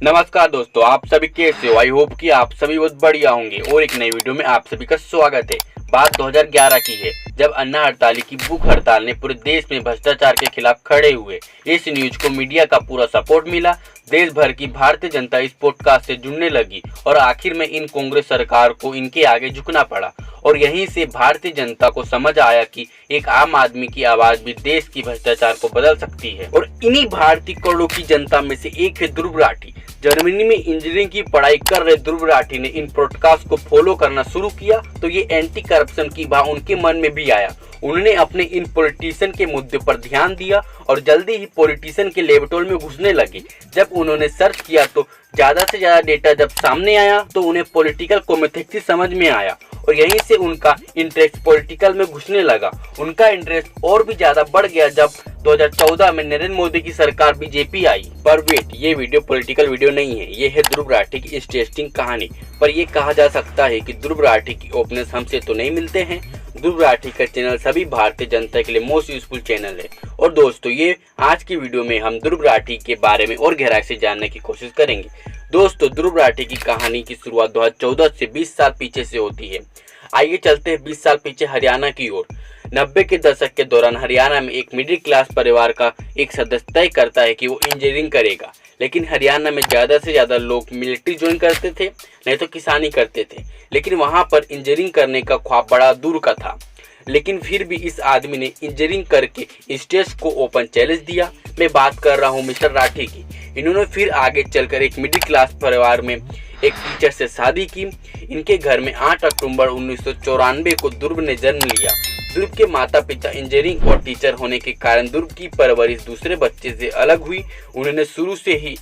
नमस्कार दोस्तों, आप सभी कैसे हो? आई होप कि आप सभी बहुत बढ़िया होंगे और एक नई वीडियो में आप सभी का स्वागत है। बात 2011 की है, जब अन्ना हड़ताली की भूख हड़ताल ने पूरे देश में भ्रष्टाचार के खिलाफ खड़े हुए। इस न्यूज को मीडिया का पूरा सपोर्ट मिला। देश भर की भारतीय जनता इस पॉडकास्ट से जुड़ने लगी और आखिर में इन कांग्रेस सरकार को इनके आगे झुकना पड़ा। और यहीं से भारतीय जनता को समझ आया कि एक आम आदमी की आवाज भी देश की भ्रष्टाचार को बदल सकती है। और इन्हीं भारतीय करोड़ों की जनता में से एक है ध्रुव राठी। जर्मनी में इंजीनियरिंग की पढ़ाई कर रहे ध्रुव राठी ने इन पॉडकास्ट को फॉलो करना शुरू किया तो ये एंटी करप्शन की भाव उनके मन में भी आया। उन्होंने अपने इन पॉलिटिशियन के मुद्दे पर ध्यान दिया और जल्दी ही पॉलिटिशियन के लेबोरेटरी में घुसने लगे। जब उन्होंने सर्च किया तो ज्यादा से ज्यादा डेटा जब सामने आया तो उन्हें पॉलिटिकल कॉम्प्लेक्सिटी समझ में आया और यहीं से उनका इंटरेस्ट पॉलिटिकल में घुसने लगा। उनका इंटरेस्ट और भी ज्यादा बढ़ गया जब 2014 में नरेंद्र मोदी की सरकार बीजेपी आई। पर वेट, ये वीडियो पॉलिटिकल वीडियो नहीं है, ये है ध्रुव राठी की इंटरेस्टिंग कहानी। पर यह कहा जा सकता है कि ध्रुव राठी की ओपिनियन हमसे तो नहीं मिलते हैं। ध्रुव राठी का चैनल सभी भारतीय जनता के लिए मोस्ट यूजफुल चैनल है। और दोस्तों, ये आज की वीडियो में हम ध्रुव राठी के बारे में और गहराई से जानने की कोशिश करेंगे। दोस्तों, ध्रुव राठी की कहानी की शुरुआत 2014 से 20 साल पीछे से होती है। आइए चलते हैं 20 साल पीछे हरियाणा की ओर। 90 के दशक के दौरान हरियाणा में एक मिडिल क्लास परिवार का एक सदस्य तय करता है कि वो इंजीनियरिंग करेगा। लेकिन हरियाणा में ज़्यादा से ज़्यादा लोग मिलिट्री ज्वाइन करते थे, नहीं तो किसानी करते थे। लेकिन वहाँ पर इंजीनियरिंग करने का ख्वाब बड़ा दूर का था। लेकिन फिर भी इस आदमी ने इंजीनियरिंग करके स्टेज को ओपन चैलेंज दिया। मैं बात कर रहा हूँ मिस्टर राठी की। इन्होंने फिर आगे चलकर एक मिडिल क्लास परिवार में एक टीचर से शादी की। इनके घर में 8 अक्टूबर 1994 को ध्रुव ने जन्म लिया। ध्रुव के माता पिता इंजीनियरिंग और टीचर होने के कारण ध्रुव की परवरिश दूसरे बच्चे से अलग हुई। उन्होंने शुरू से ही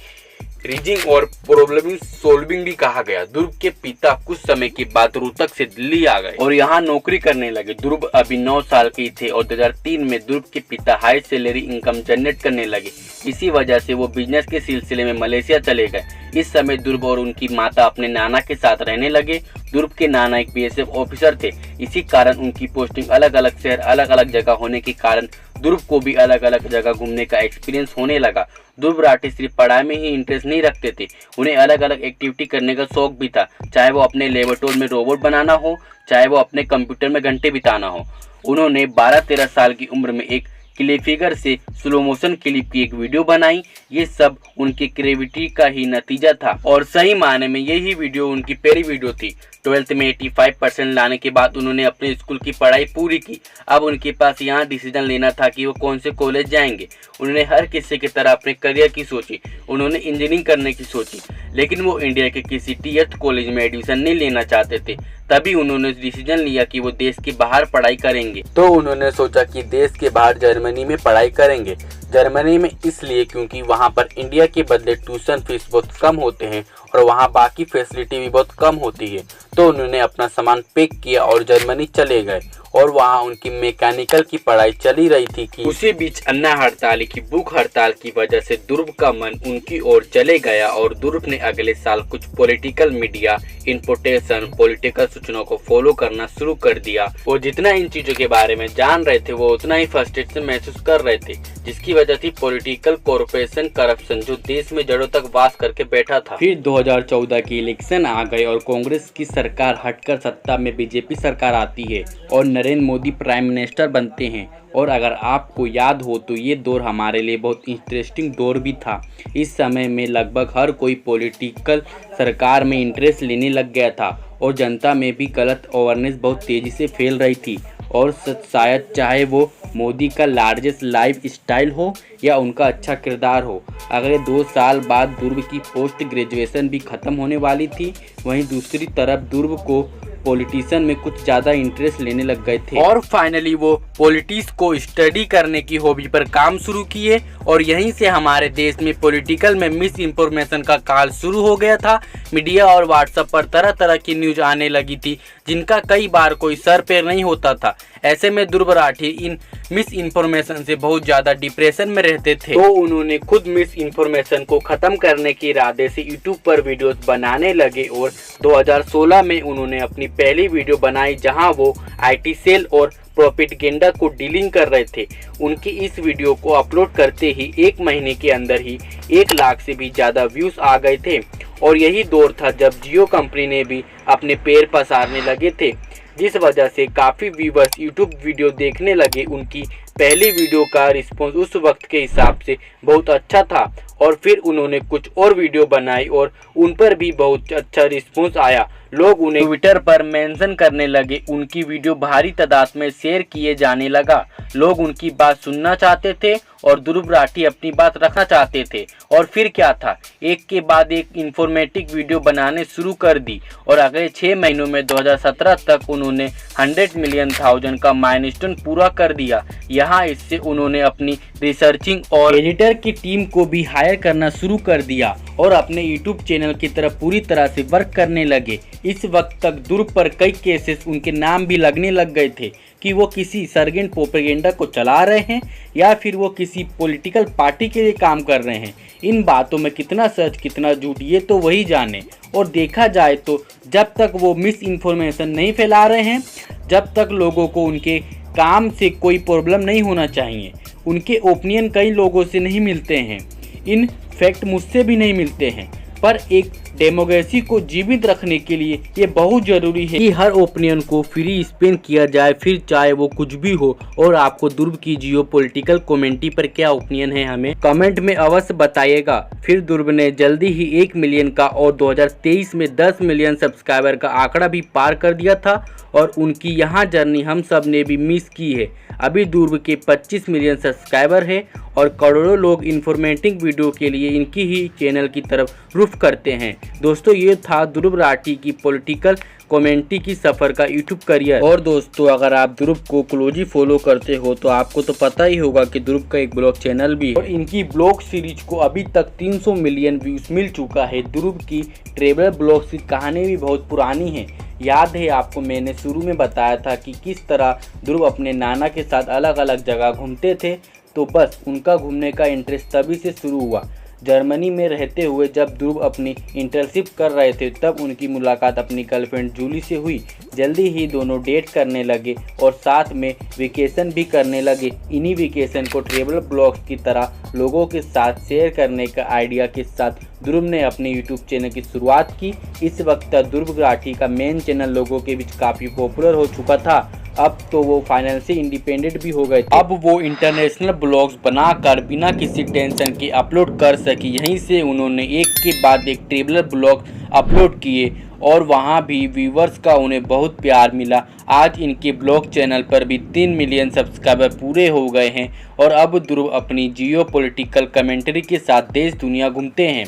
रीजनिंग और प्रॉब्लम सॉल्विंग भी कहा गया। ध्रुव के पिता कुछ समय के बाद रोहतक से दिल्ली आ गए और यहाँ नौकरी करने लगे। ध्रुव अभी 9 साल के थे और 2003 में ध्रुव के पिता हाई सैलरी इनकम जनरेट करने लगे। इसी वजह से वो बिजनेस के सिलसिले में मलेशिया चले गए। इस समय ध्रुव और उनकी माता अपने नाना के साथ रहने लगे। ध्रुव के नाना एक बीएसएफ ऑफिसर थे। इसी कारण उनकी पोस्टिंग अलग अलग शहर अलग अलग जगह होने के कारण ध्रुव को भी अलग अलग जगह घूमने का एक्सपीरियंस होने लगा। ध्रुव राठी सिर्फ पढ़ाई में ही इंटरेस्ट नहीं रखते थे, उन्हें अलग अलग एक्टिविटी करने का शौक भी था। चाहे वो अपने लेबोरेटरी में रोबोट बनाना हो, चाहे वो अपने कंप्यूटर में घंटे बिताना हो। उन्होंने 12-13 साल की उम्र में एक क्लिप फिगर से स्लो मोशन क्लिप की एक वीडियो बनाई। ये सब उनकी क्रिएटिविटी का ही नतीजा था और सही मायने में यही वीडियो उनकी पहली वीडियो थी। 12th में 85% लाने के बाद उन्होंने अपने स्कूल की पढ़ाई पूरी की। अब उनके पास यहाँ डिसीजन लेना था कि वो कौन से कॉलेज जाएंगे। उन्होंने हर किसी की तरह अपने करियर की सोची। उन्होंने इंजीनियरिंग करने की सोची, लेकिन वो इंडिया के किसी टीएथ कॉलेज में एडमिशन नहीं लेना चाहते थे। तभी उन्होंने डिसीजन लिया कि वो देश के बाहर पढ़ाई करेंगे। तो उन्होंने सोचा कि देश के बाहर जर्मनी में पढ़ाई करेंगे। जर्मनी में इसलिए क्योंकि वहाँ पर इंडिया के बदले ट्यूशन फीस बहुत कम होते हैं और वहाँ बाकी फैसिलिटी भी बहुत कम होती है। तो उन्होंने अपना सामान पैक किया और जर्मनी चले गए और वहाँ उनकी मैकेनिकल की पढ़ाई चली रही थी कि उसी बीच अन्ना हड़ताली की भूख हड़ताल की वजह से ध्रुव का मन उनकी ओर चले गया और ध्रुव ने अगले साल कुछ पॉलिटिकल मीडिया इन्फोटेशन पॉलिटिकल सूचनाओं को फॉलो करना शुरू कर दिया। वो जितना इन चीजों के बारे में जान रहे थे वो उतना ही फ्रस्ट्रेशन महसूस कर रहे थे, जिसकी वजह थी पॉलिटिकल कॉर्पोरेशन करप्शन जो देश में जड़ों तक वास करके बैठा था। फिर 2014 की इलेक्शन आ गए और कांग्रेस की सरकार हटकर सत्ता में बीजेपी सरकार आती है और नरेंद्र मोदी प्राइम मिनिस्टर बनते हैं। और अगर आपको याद हो तो ये दौर हमारे लिए बहुत इंटरेस्टिंग दौर भी था। इस समय में लगभग हर कोई पॉलिटिकल सरकार में इंटरेस्ट लेने लग गया था और जनता में भी गलत अवेयरनेस बहुत तेज़ी से फैल रही थी। और शायद चाहे वो मोदी का लार्जेस्ट लाइफ स्टाइल हो या उनका अच्छा किरदार हो। अगले 2 साल बाद ध्रुव की पोस्ट ग्रेजुएशन भी ख़त्म होने वाली थी। वहीं दूसरी तरफ ध्रुव को पॉलिटिशियन में कुछ ज़्यादा इंटरेस्ट लेने लग गए थे और फाइनली वो पॉलिटिक्स को स्टडी करने की हॉबी पर काम शुरू किए। और यहीं से हमारे देश में पॉलिटिकल में मिस इन्फॉर्मेशन का काल शुरू हो गया था। मीडिया और व्हाट्सएप पर तरह तरह की न्यूज आने लगी थी जिनका कई बार कोई सर पैर नहीं होता था। ऐसे में ध्रुव राठी इन मिस इन्फॉर्मेशन से बहुत ज़्यादा डिप्रेशन में रहते थे। तो उन्होंने खुद मिस इन्फॉर्मेशन को ख़त्म करने के इरादे से यूट्यूब पर वीडियोस बनाने लगे और 2016 में उन्होंने अपनी पहली वीडियो बनाई जहां वो आईटी सेल और प्रोपेगेंडा को डीलिंग कर रहे थे। उनकी इस वीडियो को अपलोड करते ही 1 महीने के अंदर ही 1 लाख से भी ज़्यादा व्यूज़ आ गए थे और यही दौर था जब जियो कंपनी ने भी अपने पैर पसारने लगे थे, जिस वजह से काफ़ी व्यूवर्स यूट्यूब वीडियो देखने लगे। उनकी पहली वीडियो का रिस्पॉन्स उस वक्त के हिसाब से बहुत अच्छा था और फिर उन्होंने कुछ और वीडियो बनाई और उन पर भी बहुत अच्छा रिस्पॉन्स आया। लोग उन्हें ट्विटर पर मेंशन करने लगे, उनकी वीडियो भारी तादाद में शेयर किए जाने लगा। लोग उनकी बात सुनना चाहते थे और ध्रुव राठी अपनी बात रखना चाहते थे। और फिर क्या था, एक के बाद एक इंफॉर्मेटिव वीडियो बनाने शुरू कर दी और अगले 6 महीनों में 2017 तक उन्होंने 100 मिलियन का माइलस्टोन पूरा कर दिया। यहाँ इससे उन्होंने अपनी रिसर्चिंग और एडिटर की टीम को भी हायर करना शुरू कर दिया और अपने यूट्यूब चैनल की तरफ पूरी तरह से वर्क करने लगे। इस वक्त तक ध्रुव पर कई केसेस उनके नाम भी लगने लग गए थे कि वो किसी सरगेंट प्रोपेगेंडा को चला रहे हैं या फिर वो किसी पॉलिटिकल पार्टी के लिए काम कर रहे हैं। इन बातों में कितना सच कितना झूठ ये तो वही जाने। और देखा जाए तो जब तक वो मिस इन्फॉर्मेशन नहीं फैला रहे हैं, जब तक लोगों को उनके काम से कोई प्रॉब्लम नहीं होना चाहिए। उनके ओपिनियन कई लोगों से नहीं मिलते हैं, इन फैक्ट मुझसे भी नहीं मिलते हैं, पर एक डेमोक्रेसी को जीवित रखने के लिए ये बहुत ज़रूरी है कि हर ओपिनियन को फ्री स्पेन किया जाए, फिर चाहे वो कुछ भी हो। और आपको ध्रुव की जियो पॉलिटिकल कमेंट्री पर क्या ओपिनियन है हमें कमेंट में अवश्य बताइएगा। फिर ध्रुव ने जल्दी ही 1 मिलियन का और 2023 में 10 मिलियन सब्सक्राइबर का आंकड़ा भी पार कर दिया था और उनकी यहाँ जर्नी हम सब ने भी मिस की है। अभी ध्रुव के 25 मिलियन सब्सक्राइबर है और करोड़ों लोग इन्फॉर्मेटिव वीडियो के लिए इनकी ही चैनल की तरफ रुख करते हैं। दोस्तों, ये था ध्रुव राठी की पॉलिटिकल कमेंट्री की सफ़र का यूट्यूब करियर। और दोस्तों, अगर आप ध्रुव को क्लोजली फॉलो करते हो तो आपको तो पता ही होगा कि ध्रुव का एक ब्लॉग चैनल भी है और इनकी ब्लॉग सीरीज को अभी तक 300 मिलियन व्यूज़ मिल चुका है। ध्रुव की ट्रेवल ब्लॉग की कहानी भी बहुत पुरानी है। याद है आपको, मैंने शुरू में बताया था कि किस तरह ध्रुव अपने नाना के साथ अलग अलग जगह घूमते थे। तो बस उनका घूमने का इंटरेस्ट तभी से शुरू हुआ। जर्मनी में रहते हुए जब ध्रुव अपनी इंटर्नशिप कर रहे थे तब उनकी मुलाकात अपनी गर्लफ्रेंड जूली से हुई। जल्दी ही दोनों डेट करने लगे और साथ में वेकेशन भी करने लगे। इन्हीं वेकेशन को ट्रेवल ब्लॉग्स की तरह लोगों के साथ शेयर करने का आइडिया के साथ ध्रुव ने अपने यूट्यूब चैनल की शुरुआत की। इस वक्त ध्रुव राठी का मेन चैनल लोगों के बीच काफ़ी पॉपुलर हो चुका था। अब तो वो फाइनेंशियली इंडिपेंडेंट भी हो गए थे। अब वो इंटरनेशनल ब्लॉग्स बनाकर बिना किसी टेंशन के अपलोड कर सकी। यहीं से उन्होंने एक के बाद एक ट्रेवलर ब्लॉग अपलोड किए और वहाँ भी व्यूवर्स का उन्हें बहुत प्यार मिला। आज इनके ब्लॉग चैनल पर भी 3 मिलियन सब्सक्राइबर पूरे हो गए हैं और अब ध्रुव अपनी जियो पॉलिटिकल कमेंट्री के साथ देश दुनिया घूमते हैं।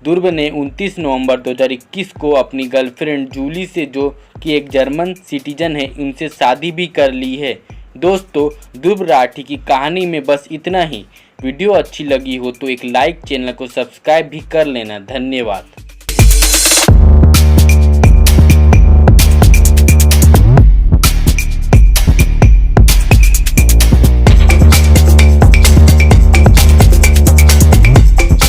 ध्रुव ने 29 नवंबर 2021 को अपनी गर्लफ्रेंड जूली से, जो कि एक जर्मन सिटीजन है, उनसे शादी भी कर ली है। दोस्तों, ध्रुव राठी की कहानी में बस इतना ही। वीडियो अच्छी लगी हो तो एक लाइक, चैनल को सब्सक्राइब भी कर लेना। धन्यवाद।